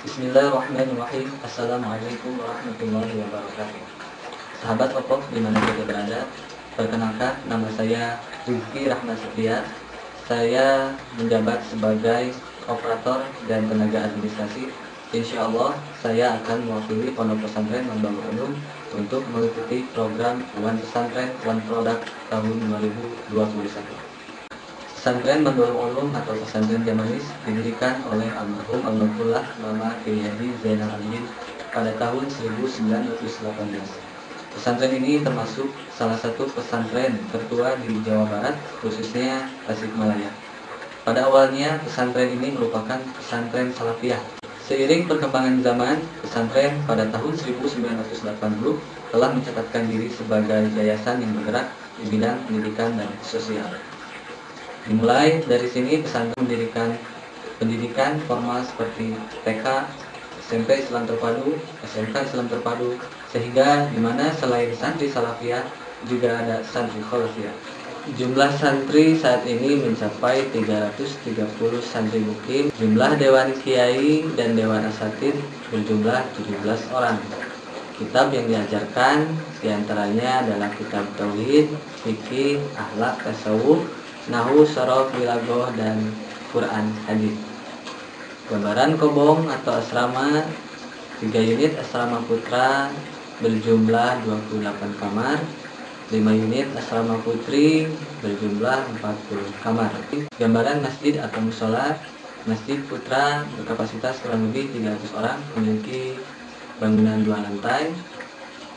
Bismillahirrahmanirrahim. Assalamualaikum warahmatullahi wabarakatuh. Sahabat Opok dimana saja berada, perkenalkan nama saya Rizky Rahmat Setia. Saya menjabat sebagai operator dan tenaga administrasi. Insya Allah saya akan mewakili Pondok Pesantren Mandalul Ulum untuk mengikuti program One Pesantren One Product tahun 2021. Pesantren Mandalul Ulum atau Pesantren Jamanis didirikan oleh almarhum Almarhumah Mama Kiai Haji Zainal Abidin pada tahun 1918. Pesantren ini termasuk salah satu pesantren tertua di Jawa Barat, khususnya Tasikmalaya. Pada awalnya pesantren ini merupakan pesantren salafiyah. Seiring perkembangan zaman, pesantren pada tahun 1980 telah mencatatkan diri sebagai yayasan yang bergerak di bidang pendidikan dan sosial. Dimulai dari sini pesantren mendirikan pendidikan formal seperti TK, SMP Islam Terpadu, SMK Islam Terpadu, sehingga dimana selain santri salafiyah juga ada santri khalafiyah. Jumlah santri saat ini mencapai 330 santri mukim. Jumlah dewan kiai dan dewan asatid berjumlah 17 orang. Kitab yang diajarkan diantaranya adalah kitab tauhid, fikih, akhlak, tasawuf, nahwu, sorof, wilagoh, dan Quran hadis. Gambaran kobong atau asrama 3 unit asrama putra berjumlah 28 kamar, 5 unit asrama putri berjumlah 40 kamar. Gambaran masjid atau musola, masjid putra berkapasitas kurang lebih 300 orang, memiliki bangunan 2 lantai,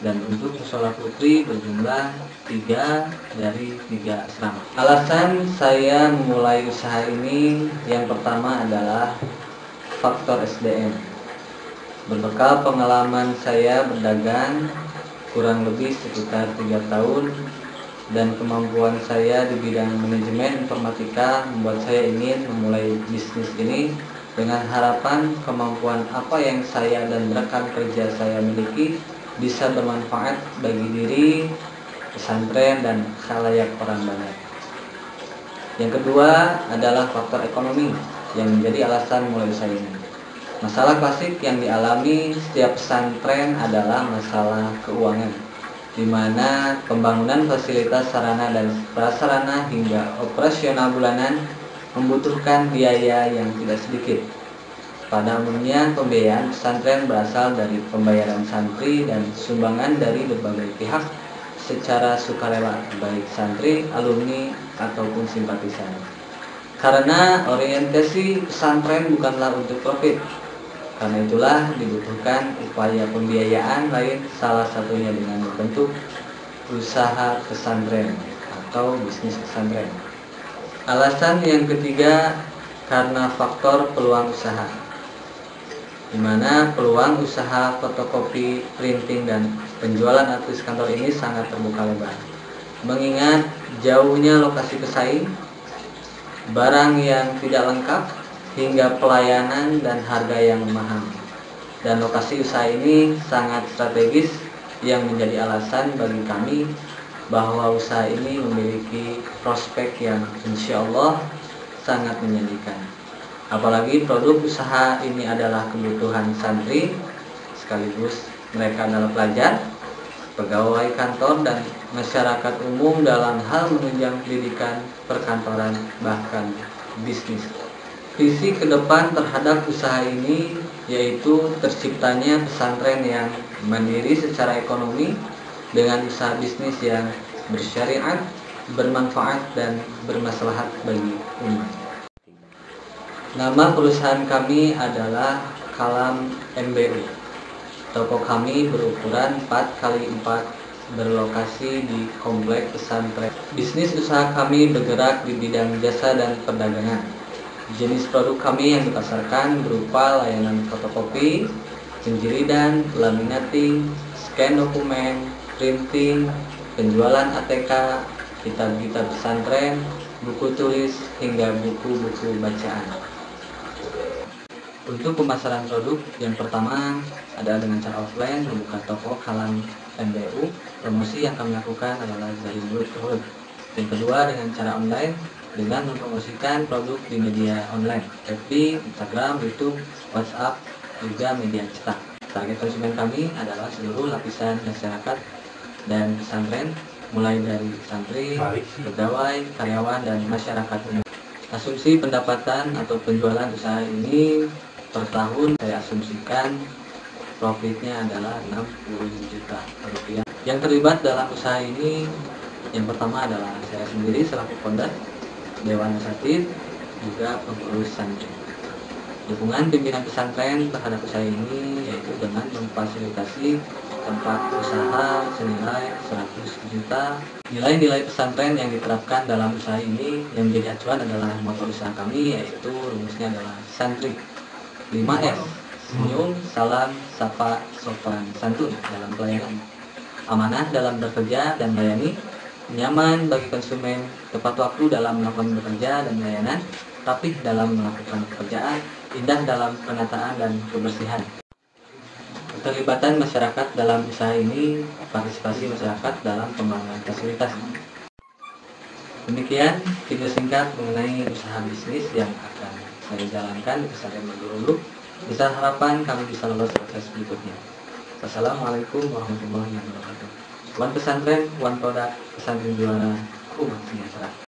dan untuk musola putri berjumlah 3 dari 3 asrama. Alasan saya memulai usaha ini yang pertama adalah faktor SDM. Berbekal pengalaman saya berdagang kurang lebih sekitar 3 tahun dan kemampuan saya di bidang manajemen informatika membuat saya ingin memulai bisnis ini dengan harapan kemampuan apa yang saya dan rekan kerja saya miliki bisa bermanfaat bagi diri, pesantren, dan khalayak orang banyak. Yang kedua adalah faktor ekonomi yang menjadi alasan mulai usaha ini. Masalah klasik yang dialami setiap pesantren adalah masalah keuangan, di mana pembangunan fasilitas sarana dan prasarana hingga operasional bulanan membutuhkan biaya yang tidak sedikit. Pada umumnya pembiayaan pesantren berasal dari pembayaran santri dan sumbangan dari berbagai pihak secara sukarela, baik santri, alumni, ataupun simpatisan. Karena orientasi pesantren bukanlah untuk profit, karena itulah dibutuhkan upaya pembiayaan lain, salah satunya dengan membentuk usaha pesantren atau bisnis pesantren. Alasan yang ketiga karena faktor peluang usaha, di mana peluang usaha fotokopi, printing, dan penjualan artis kantor ini sangat terbuka lebar. Mengingat jauhnya lokasi pesaing, barang yang tidak lengkap, hingga pelayanan dan harga yang mahal. Dan lokasi usaha ini sangat strategis yang menjadi alasan bagi kami bahwa usaha ini memiliki prospek yang insya Allah sangat menjanjikan. Apalagi produk usaha ini adalah kebutuhan santri, sekaligus mereka adalah pelajar, pegawai kantor, dan masyarakat umum dalam hal menunjang pendidikan, perkantoran, bahkan bisnis. Visi ke depan terhadap usaha ini yaitu terciptanya pesantren yang mandiri secara ekonomi dengan usaha bisnis yang bersyariat, bermanfaat, dan bermaslahat bagi umat. Nama perusahaan kami adalah Kalam MBU. Toko kami berukuran 4x4 berlokasi di komplek pesantren. Bisnis usaha kami bergerak di bidang jasa dan perdagangan. Jenis produk kami yang dipasarkan berupa layanan fotokopi, penjilidan, laminating, scan dokumen, printing, penjualan ATK, kitab-kitab pesantren, buku tulis, hingga buku-buku bacaan. Untuk pemasaran produk, yang pertama adalah dengan cara offline, membuka toko Kalam MBU. Promosi yang kami lakukan adalah dari mulut ke mulut. Yang kedua dengan cara online, dengan mempromosikan produk di media online, FB, Instagram, YouTube, WhatsApp, juga media cetak. Target konsumen kami adalah seluruh lapisan masyarakat dan pesantren, mulai dari santri, pegawai, karyawan, dan masyarakat umum. Asumsi pendapatan atau penjualan usaha ini per tahun saya asumsikan profitnya adalah 60 juta rupiah. Yang terlibat dalam usaha ini yang pertama adalah saya sendiri selaku founder, Dewan Asatid, juga pengurus santri. Dukungan pimpinan pesantren terhadap usaha ini yaitu dengan memfasilitasi tempat usaha senilai 100 juta. Nilai-nilai pesantren yang diterapkan dalam usaha ini yang menjadi acuan adalah motor usaha kami, yaitu rumusnya adalah santri 5S: senyum, salam, sapa, sopan, santun dalam pelayanan, amanah dalam bekerja dan melayani, nyaman bagi konsumen, tepat waktu dalam melakukan bekerja dan layanan, rapih dalam melakukan pekerjaan, indah dalam penataan dan kebersihan. Keterlibatan masyarakat dalam usaha ini, partisipasi masyarakat dalam pembangunan fasilitas. Demikian video singkat mengenai usaha bisnis yang akan saya jalankan di pesantren Mandurulu. Besar harapan kami bisa lolos proses berikutnya. Wassalamualaikum warahmatullahi wabarakatuh. One pesantren, one product, pesantren juara, umat sejahtera.